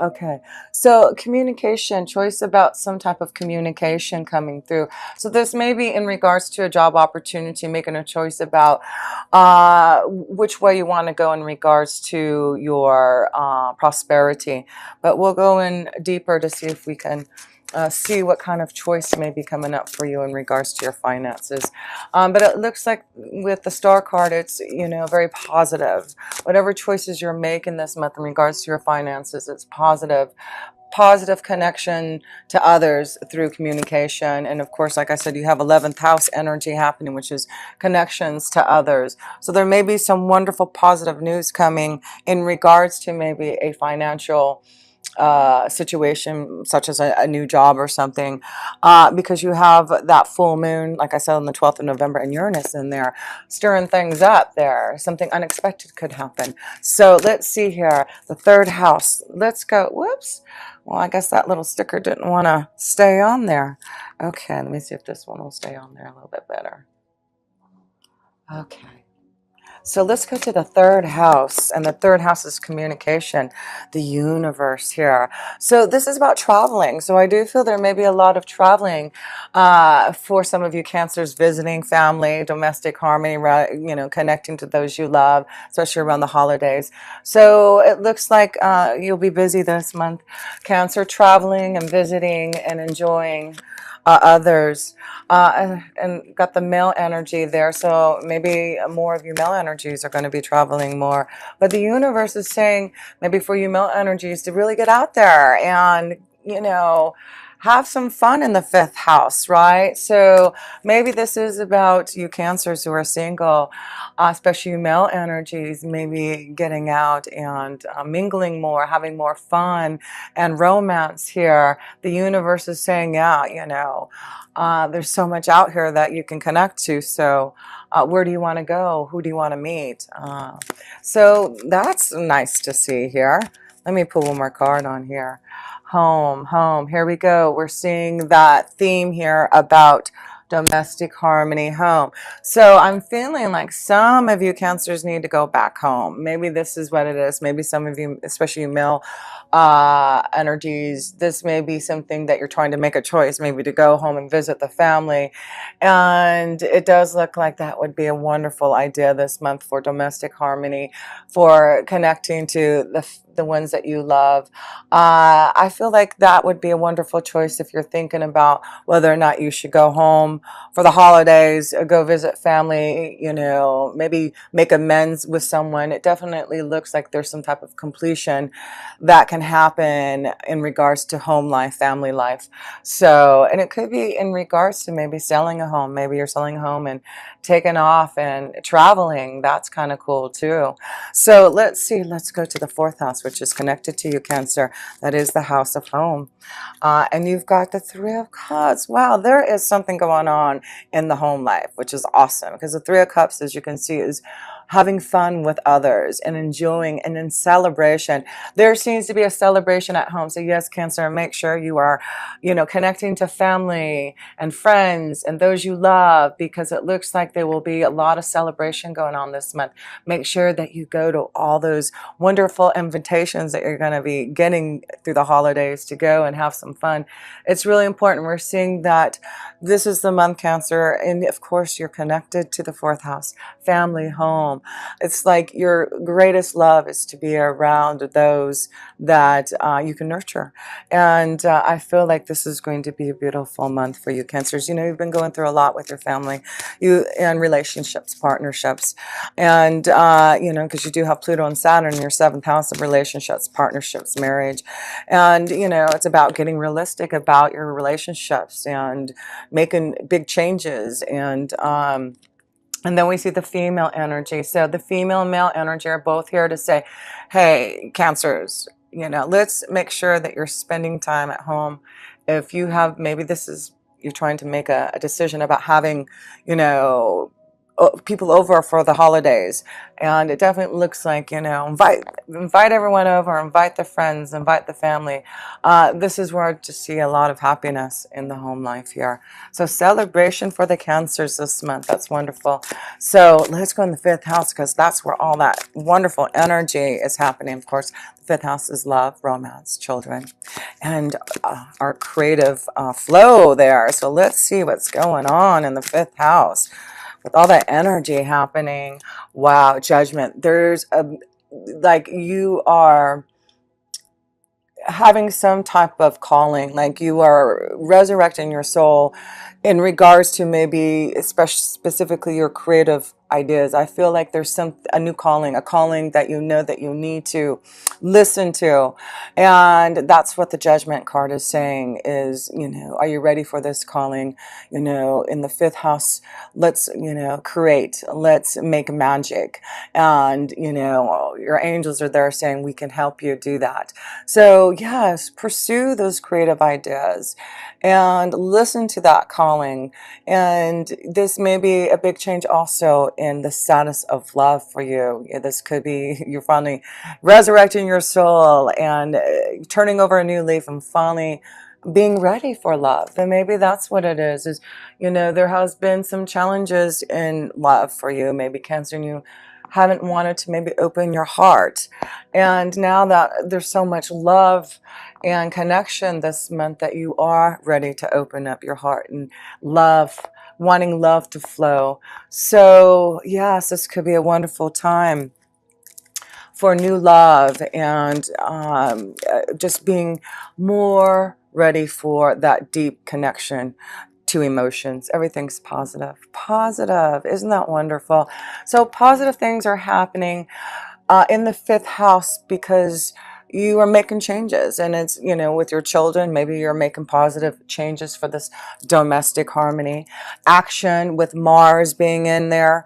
Okay, so communication, choice about some type of communication coming through. So this may be in regards to a job opportunity, making a choice about which way you want to go in regards to your prosperity. But we'll go in deeper to see if we can see what kind of choice may be coming up for you in regards to your finances. But it looks like with the star card, it's, very positive. Whatever choices you're making this month in regards to your finances, it's positive. Positive connection to others through communication. And of course, like I said, you have 11th house energy happening, which is connections to others. So there may be some wonderful positive news coming in regards to maybe a financial situation, such as a new job or something, because you have that full moon, like I said, on the 12th of November, and Uranus in there, stirring things up there. Something unexpected could happen. So let's see here. The third house. Let's go. Whoops. Well, I guess that little sticker didn't want to stay on there. Okay, let me see if this one will stay on there a little bit better. Okay. So let's go to the third house, and the third house is communication, the universe here. So this is about traveling. So I do feel there may be a lot of traveling for some of you Cancers, visiting family, domestic harmony, connecting to those you love, especially around the holidays. So it looks like you'll be busy this month, Cancer, traveling and visiting and enjoying others, and got the male energy there, so maybe more of you male energies are going to be traveling more. But the universe is saying maybe for you male energies to really get out there and have some fun in the fifth house, right? So maybe this is about you Cancers who are single, especially you male energies, maybe getting out and mingling more, having more fun and romance here. The universe is saying, yeah, there's so much out here that you can connect to. So where do you want to go? Who do you want to meet? So that's nice to see here. Let me pull one more card on here. Home, home. Here we go. We're seeing that theme here about domestic harmony, home. So I'm feeling like some of you Cancers need to go back home. Maybe this is what it is. Maybe some of you, especially you male energies, this may be something that you're trying to make a choice, maybe to go home and visit the family. And it does look like that would be a wonderful idea this month for domestic harmony, for connecting to the ones that you love. I feel like that would be a wonderful choice if you're thinking about whether or not you should go home for the holidays, go visit family, maybe make amends with someone. It definitely looks like there's some type of completion that can happen in regards to home life, family life. So, and it could be in regards to maybe selling a home. Maybe you're selling a home and taking off and traveling. That's kind of cool too. So let's see, let's go to the fourth house, which is connected to you Cancer. That is the house of home. And you've got the Three of Cups. Wow, there is something going on in the home life, which is awesome, because the Three of Cups, as you can see, is having fun with others and enjoying, and in celebration. There seems to be a celebration at home. So yes, Cancer, make sure you are, connecting to family and friends and those you love, because it looks like there will be a lot of celebration going on this month. Make sure that you go to all those wonderful invitations that you're going to be getting through the holidays to go and have some fun. It's really important. We're seeing that this is the month, Cancer, and of course you're connected to the fourth house, family, home. It's like your greatest love is to be around those that you can nurture. And I feel like this is going to be a beautiful month for you Cancers. You've been going through a lot with your family, and relationships, partnerships, and because you do have Pluto and Saturn in your seventh house of relationships, partnerships, marriage. And it's about getting realistic about your relationships and making big changes. And then we see the female energy. So the female and male energy are both here to say, hey, Cancers, let's make sure that you're spending time at home. If you have, maybe this is, you're trying to make a decision about having, people over for the holidays, and it definitely looks like, you know, invite everyone over, invite the friends, invite the family. This is where I just see a lot of happiness in the home life here. So celebration for the Cancers this month. That's wonderful. So let's go in the fifth house, because that's where all that wonderful energy is happening. Of course, the fifth house is love, romance, children, and our creative flow there. So let's see what's going on in the fifth house with all that energy happening. Wow, judgment. There's a, like, you are having some type of calling, like you are resurrecting your soul in regards to maybe especially specifically your creative ideas. I feel like there's a new calling, a calling that you know that you need to listen to. And that's what the judgment card is saying is, you know, are you ready for this calling? You know, in the fifth house, let's, you know, create, let's make magic. And, you know, your angels are there saying we can help you do that. So yes, pursue those creative ideas and listen to that calling. And this may be a big change also in the status of love for you. This could be you're finally resurrecting your soul and turning over a new leaf and finally being ready for love. And maybe that's what it is, you know, there has been some challenges in love for you, maybe Cancer, and you haven't wanted to maybe open your heart. And now that there's so much love and connection this month, that you are ready to open up your heart and love, wanting love to flow. So yes, this could be a wonderful time for new love and just being more ready for that deep connection to emotions. Everything's positive. Positive. Isn't that wonderful? So positive things are happening in the fifth house because you are making changes, and it's, you know, with your children, maybe you're making positive changes for this domestic harmony. Action with Mars being in there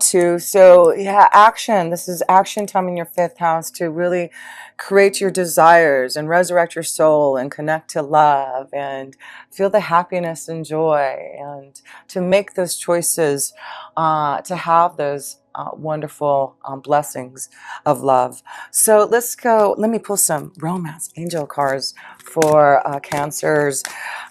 too. So yeah, action. This is action time in your fifth house to really create your desires and resurrect your soul and connect to love and feel the happiness and joy, and to make those choices, to have those wonderful blessings of love. So let's go. Let me pull some romance angel cards for Cancers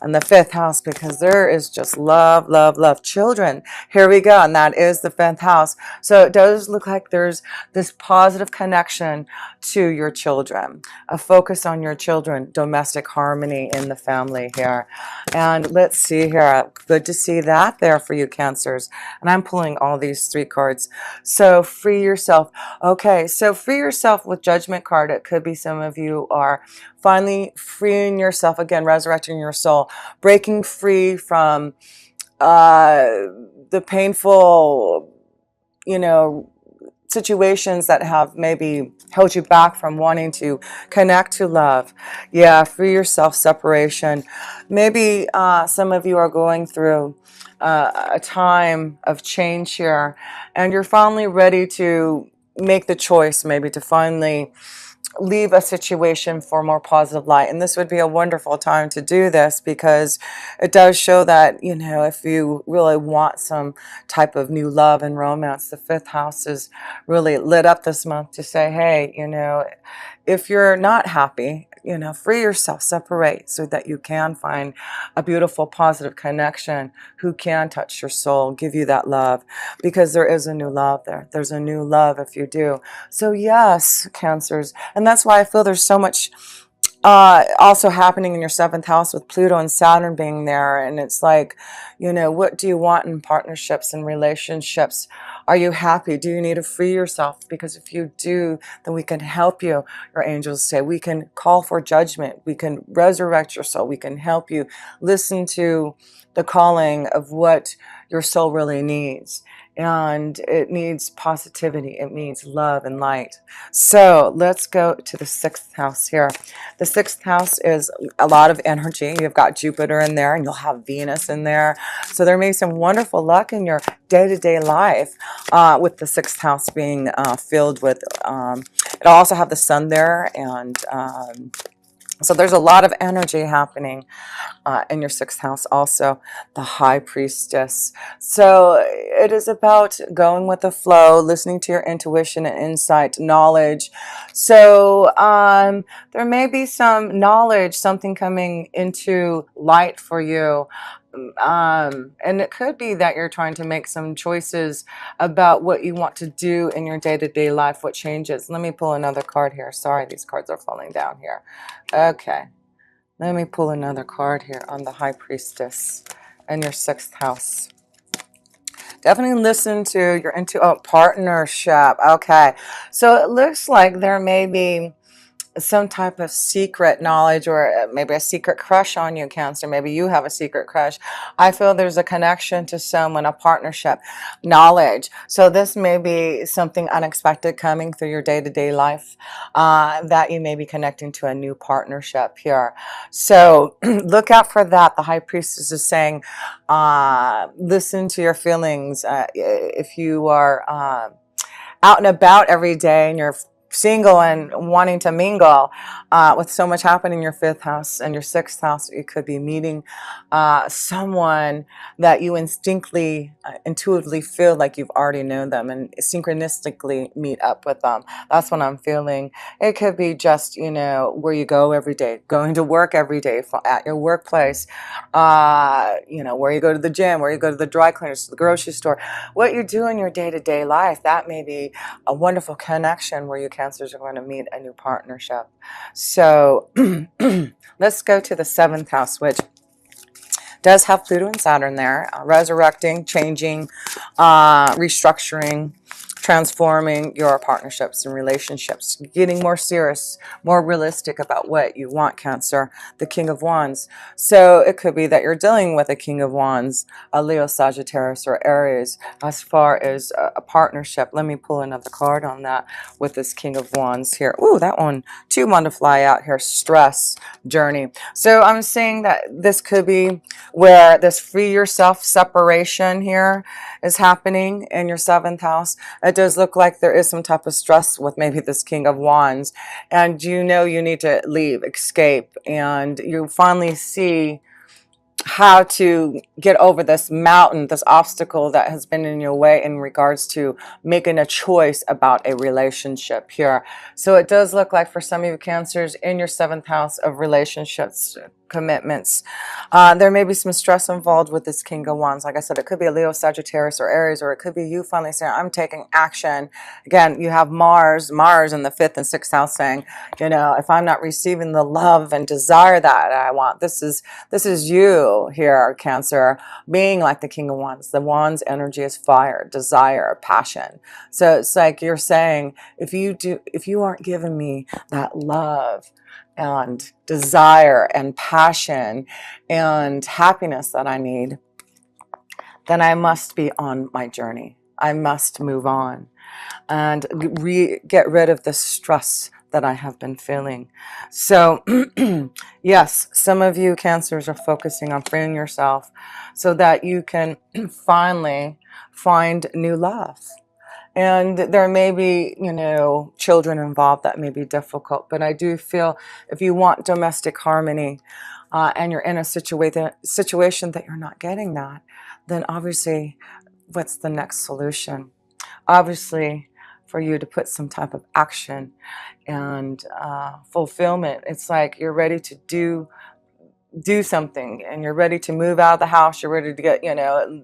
in the fifth house, because there is just love, love, love. Children. Here we go. And that is the fifth house. So it does look like there's this positive connection to your children, a focus on your children, domestic harmony in the family here. And let's see here. Good to see that there for you, Cancers. And I'm pulling all these three cards. So free yourself. Okay, so free yourself with judgment card. It could be some of you are finally freeing yourself, again, resurrecting your soul, breaking free from the painful, you know, situations that have maybe held you back from wanting to connect to love. Yeah, free yourself, separation. Maybe some of you are going through a time of change here, and you're finally ready to make the choice, maybe to finally leave a situation for more positive light. And this would be a wonderful time to do this, because it does show that, you know, if you really want some type of new love and romance, the fifth house is really lit up this month to say, hey, you know, if you're not happy, you know, free yourself, separate, so that you can find a beautiful, positive connection who can touch your soul, give you that love, because there is a new love there. There's a new love if you do. So yes, Cancers. And that's why I feel there's so much also happening in your seventh house with Pluto and Saturn being there. And it's like, you know, what do you want in partnerships and relationships? Are you happy? Do you need to free yourself? Because if you do, then we can help you. Your angels say we can call for judgment. We can resurrect your soul. We can help you listen to the calling of what your soul really needs. And it needs positivity. It needs love and light. So let's go to the sixth house here. The sixth house is a lot of energy. You've got Jupiter in there, and you'll have Venus in there. So there may be some wonderful luck in your day-to-day life with the sixth house being filled with, it'll also have the sun there, and So there's a lot of energy happening in your sixth house, also the high priestess. So it is about going with the flow, listening to your intuition and insight, knowledge. So there may be some knowledge, something coming into light for you. And it could be that you're trying to make some choices about what you want to do in your day-to-day life, what changes. Let me pull another card here. Sorry, these cards are falling down here. Okay. Let me pull another card here on the High Priestess and your sixth house. Definitely listen to your partnership. Okay. So it looks like there may be some type of secret knowledge, or maybe a secret crush on you, Cancer. Maybe you have a secret crush. I feel there's a connection to someone, a partnership, knowledge. So this may be something unexpected coming through your day-to-day life, that you may be connecting to a new partnership here. So look out for that. The High Priestess is saying, listen to your feelings. If you are out and about every day and you're single and wanting to mingle, with so much happening in your fifth house and your sixth house, you could be meeting someone that you intuitively feel like you've already known them, and synchronistically meet up with them. That's what I'm feeling. It could be just, where you go every day, going to work every day, at your workplace, where you go to the gym, where you go to the dry cleaners, the grocery store, what you do in your day-to-day life. That may be a wonderful connection where you Cancers are going to meet a new partnership. So let's go to the seventh house, which does have Pluto and Saturn there, resurrecting, changing, restructuring, transforming your partnerships and relationships, getting more serious, more realistic about what you want, Cancer, the King of Wands. So it could be that you're dealing with a King of Wands, a Leo, Sagittarius, or Aries, as far as a partnership. Let me pull another card on that with this King of Wands here. Ooh, that one, two want to fly out here, stress, journey. So I'm saying that this could be where this free yourself separation here is happening in your seventh house. It does look like there is some type of stress with maybe this King of Wands, and you need to leave, escape, and you finally see how to get over this mountain, this obstacle that has been in your way in regards to making a choice about a relationship here. So it does look like for some of you Cancers in your seventh house of relationships, commitments, there may be some stress involved with this King of Wands. Like I said, it could be a Leo, Sagittarius, or Aries, or it could be you finally saying, I'm taking action. Again, you have Mars in the fifth and sixth house saying, if I'm not receiving the love and desire that I want, this is you here, Cancer, being like the King of Wands. The Wands energy is fire, desire, passion. So it's like you're saying, if you aren't giving me that love and desire and passion and happiness that I need, then I must be on my journey. I must move on and get rid of the stress that I have been feeling. So yes, some of you Cancers are focusing on freeing yourself so that you can finally find new love. And there may be, children involved that may be difficult. But I do feel if you want domestic harmony, and you're in a situation that you're not getting that, then obviously, what's the next solution? Obviously, for you to put some type of action and fulfillment. It's like you're ready to do something, and you're ready to move out of the house. You're ready to get,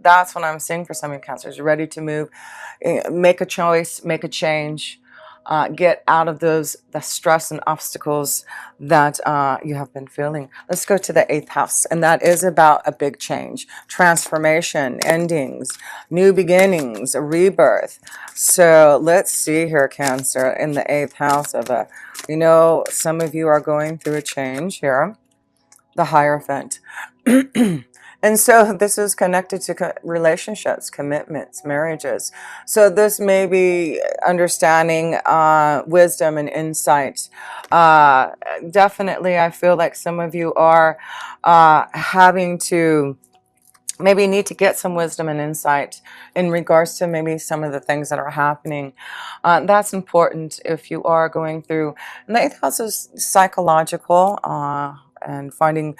that's what I'm saying for some of you Cancers. You're ready to move, make a choice, make a change, get out of the stress and obstacles that you have been feeling. Let's go to the eighth house, and that is about a big change, transformation, endings, new beginnings, a rebirth. So let's see here, Cancer, in the eighth house of some of you are going through a change here. The Hierophant. And so this is connected to relationships, commitments, marriages. So this may be understanding, wisdom and insight. Definitely, I feel like some of you are having to maybe you need to get some wisdom and insight in regards to maybe some of the things that are happening. That's important if you are going through. And the eighth house is psychological, and finding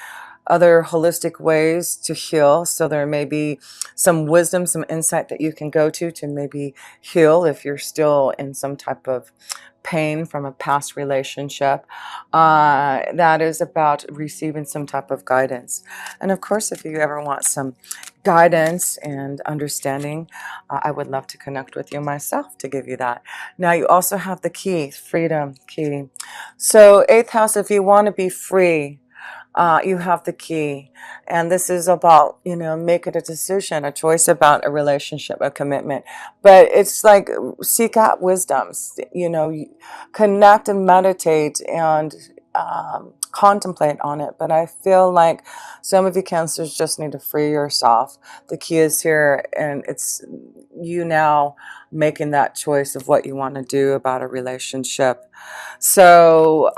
other holistic ways to heal. So there may be some wisdom, some insight that you can go to maybe heal if you're still in some type of pain from a past relationship. That is about receiving some type of guidance. And of course, if you ever want some guidance and understanding, I would love to connect with you myself to give you that. Now, you also have the key, freedom key. So eighth house, if you want to be free, you have the key. And this is about, making a decision, a choice about a relationship, a commitment. But it's like seek out wisdoms, connect and meditate and contemplate on it. But I feel like some of you Cancers just need to free yourself. The key is here, and it's you now making that choice of what you want to do about a relationship. So,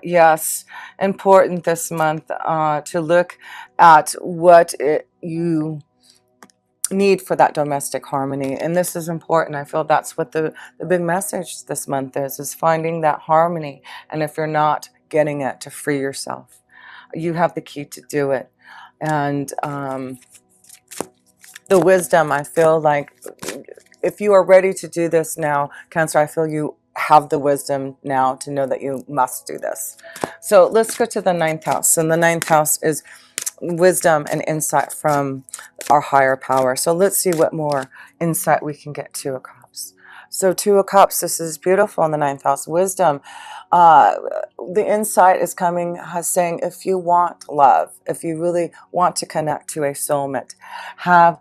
yes, important this month to look at what you need for that domestic harmony. And this is important. I feel that's what the big message this month is finding that harmony. And if you're not getting it, to free yourself. You have the key to do it. And the wisdom, I feel like if you are ready to do this now, Cancer, I feel you have the wisdom now to know that you must do this. So let's go to the ninth house. And the ninth house is wisdom and insight from our higher power. So let's see what more insight we can get. Two of Cups. So Two of Cups, this is beautiful in the ninth house. Wisdom. The insight is coming, saying if you want love, if you really want to connect to a soulmate, have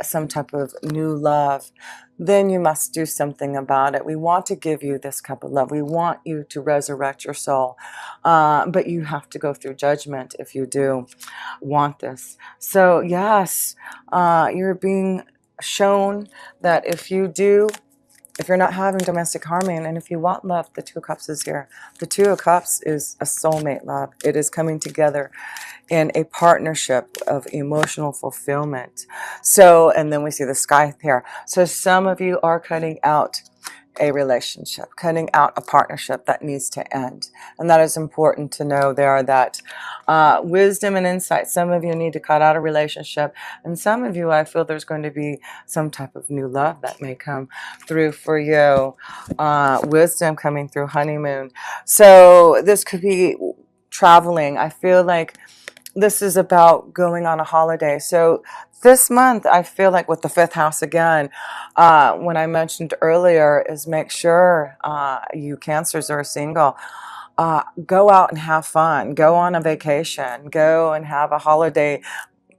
some type of new love, then you must do something about it. We want to give you this cup of love. We want you to resurrect your soul. But you have to go through judgment if you do want this. So yes, you're being shown that if you're not having domestic harmony, and if you want love, the Two of Cups is here. The Two of Cups is a soulmate love. It is coming together in a partnership of emotional fulfillment. So, and then we see the Sky here. So some of you are cutting out a relationship, cutting out a partnership that needs to end. And that is important to know there, that wisdom and insight. Some of you need to cut out a relationship, and some of you, I feel there's going to be some type of new love that may come through for you. Wisdom coming through, honeymoon. So this could be traveling. I feel like this is about going on a holiday. So this month, I feel like with the fifth house again, when I mentioned earlier, is make sure you Cancers are single. Go out and have fun. Go on a vacation. Go and have a holiday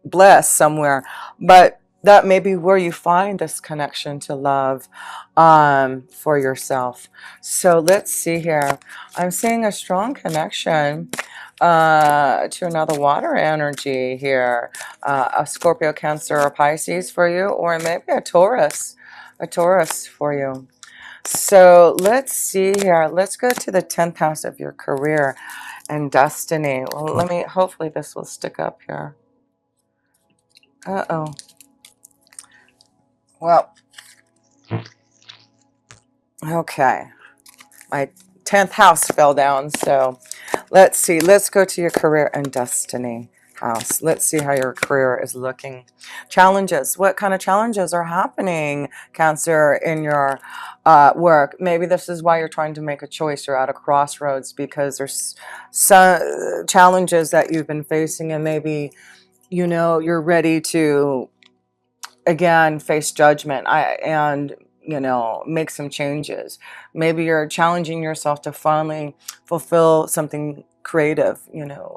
bliss somewhere. But that may be where you find this connection to love for yourself. So let's see here. I'm seeing a strong connection to another water energy here. A Scorpio, Cancer, or Pisces for you, or maybe a Taurus for you. So let's see here. Let's go to the 10th house of your career and destiny. Well, hopefully this will stick up here. Uh-oh. Well, okay. My 10th house fell down, so let's see. Let's go to your career and destiny house. Let's see how your career is looking. Challenges. What kind of challenges are happening, Cancer, in your work? Maybe this is why you're trying to make a choice. You're at a crossroads because there's some challenges that you've been facing, and maybe, you're ready to, again, face judgment and make some changes. Maybe you're challenging yourself to finally fulfill something creative,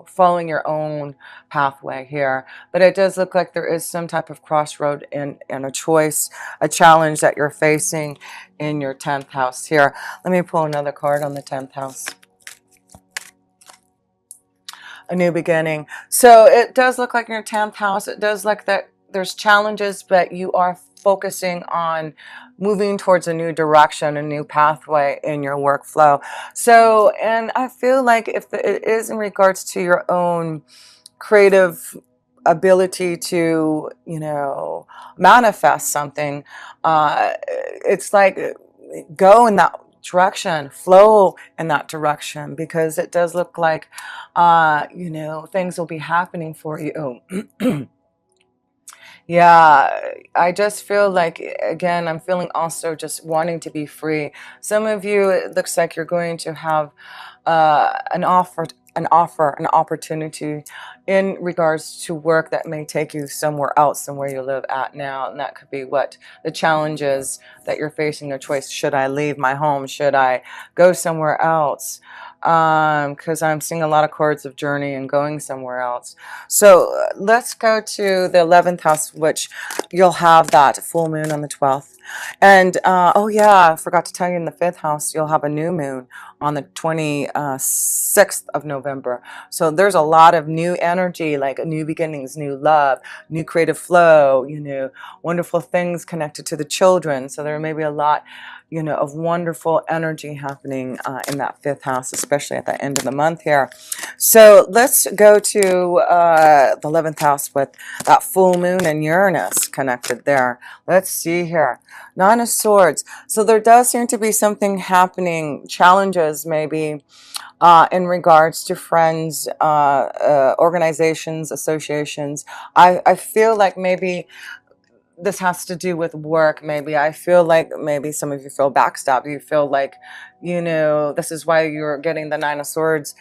following your own pathway here. But it does look like there is some type of crossroad and a choice, a challenge that you're facing in your 10th house here. Let me pull another card on the 10th house. A new beginning. So it does look like in your 10th house, it does look that there's challenges, but you are focusing on moving towards a new direction, a new pathway in your workflow. So, and I feel like if it is in regards to your own creative ability to, manifest something, it's like go in that direction, flow in that direction, because it does look like, things will be happening for you. Yeah, I just feel like, again, I'm feeling also just wanting to be free. Some of you, it looks like you're going to have an opportunity in regards to work that may take you somewhere else than where you live at now. And that could be what the challenge is that you're facing a choice. Should I leave my home? Should I go somewhere else? Because I'm seeing a lot of chords of journey and going somewhere else. So let's go to the 11th house, which you'll have that full moon on the 12th. And oh yeah, I forgot to tell you, in the 5th house, you'll have a new moon on the 26th of November. So there's a lot of new energy, like new beginnings, new love, new creative flow, wonderful things connected to the children. So there may be a lot, of wonderful energy happening in that 5th house, especially at the end of the month here. So let's go to the 11th house with that full moon and Uranus connected there. Let's see here. 9 of Swords. So there does seem to be something happening, challenges maybe, in regards to friends, organizations, associations. I feel like maybe this has to do with work. Maybe I feel like maybe some of you feel backstabbed. You feel like, this is why you're getting the 9 of Swords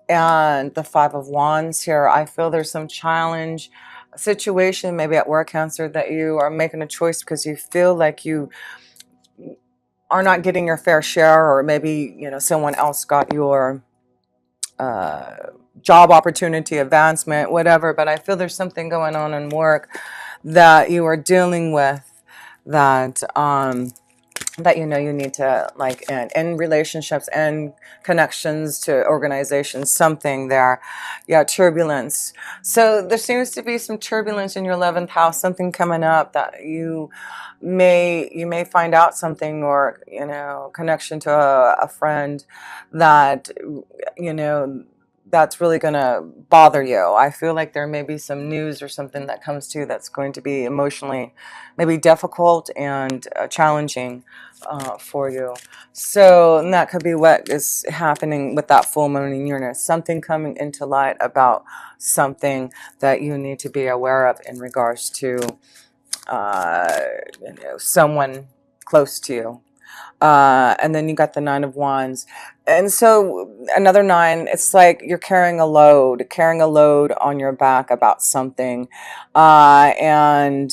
and the 5 of Wands here. I feel there's some challenge situation maybe at work, Cancer, that you are making a choice because you feel like you are not getting your fair share, or maybe, someone else got your job opportunity, advancement, whatever. But I feel there's something going on in work that you are dealing with that that you need to, like, in relationships and connections to organizations, something there. Yeah, turbulence. So there seems to be some turbulence in your 11th house, something coming up that you may find out something, or connection to a friend that that's really going to bother you. I feel like there may be some news or something that comes to you that's going to be emotionally maybe difficult and challenging for you. So, and that could be what is happening with that full moon in Uranus. Something coming into light about something that you need to be aware of in regards to someone close to you. And then you got the 9 of Wands. And so another 9, it's like you're carrying a load on your back about something. And,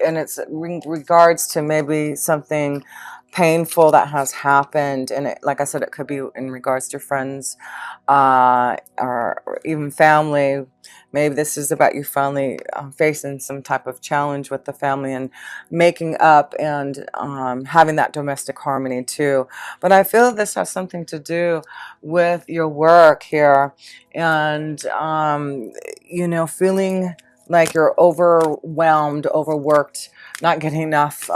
and it's in regards to maybe something painful that has happened. And like I said, it could be in regards to friends, or even family. Maybe this is about you finally facing some type of challenge with the family and making up, and having that domestic harmony too. But I feel this has something to do with your work here, and feeling like you're overwhelmed, overworked, not getting enough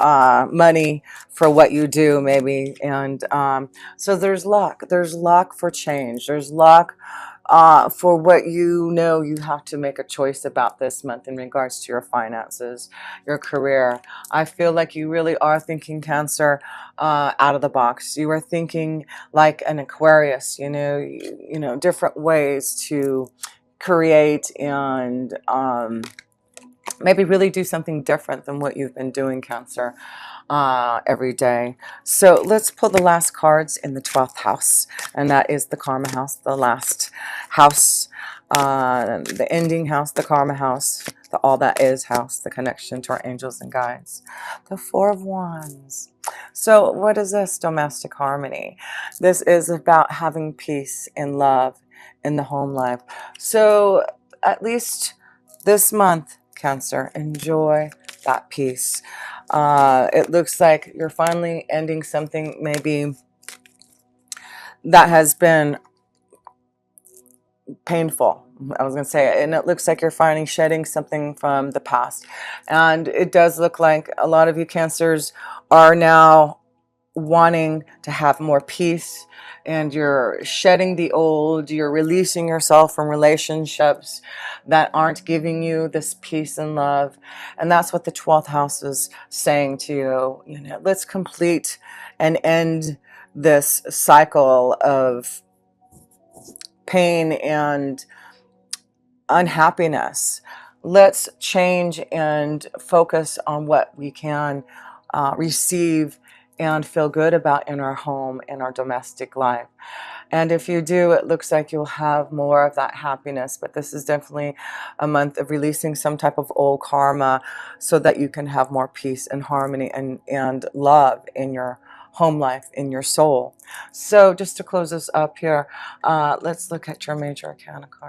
money for what you do maybe. And so there's luck for change, there's luck for what you have to make a choice about this month in regards to your finances, your career. I feel like you really are thinking, Cancer, out of the box. You are thinking like an Aquarius, different ways to create and maybe really do something different than what you've been doing, Cancer, every day. So let's pull the last cards in the 12th house, and that is the Karma house, the last house, the ending house, the Karma house, the all that is house, the connection to our angels and guides. The 4 of Wands. So what is this? Domestic harmony. This is about having peace and love in the home life. So at least this month, Cancer, enjoy that peace. It looks like you're finally ending something maybe that has been painful. I was going to say, and it looks like you're finally shedding something from the past. And it does look like a lot of you Cancers are now wanting to have more peace, and you're shedding the old, you're releasing yourself from relationships that aren't giving you this peace and love. And that's what the 12th house is saying to you. You know, let's complete and end this cycle of pain and unhappiness. Let's change and focus on what we can receive and feel good about in our home, in our domestic life. And if you do, it looks like you'll have more of that happiness. But this is definitely a month of releasing some type of old karma so that you can have more peace and harmony and love in your home life, in your soul. So just to close this up here, let's look at your major arcana card.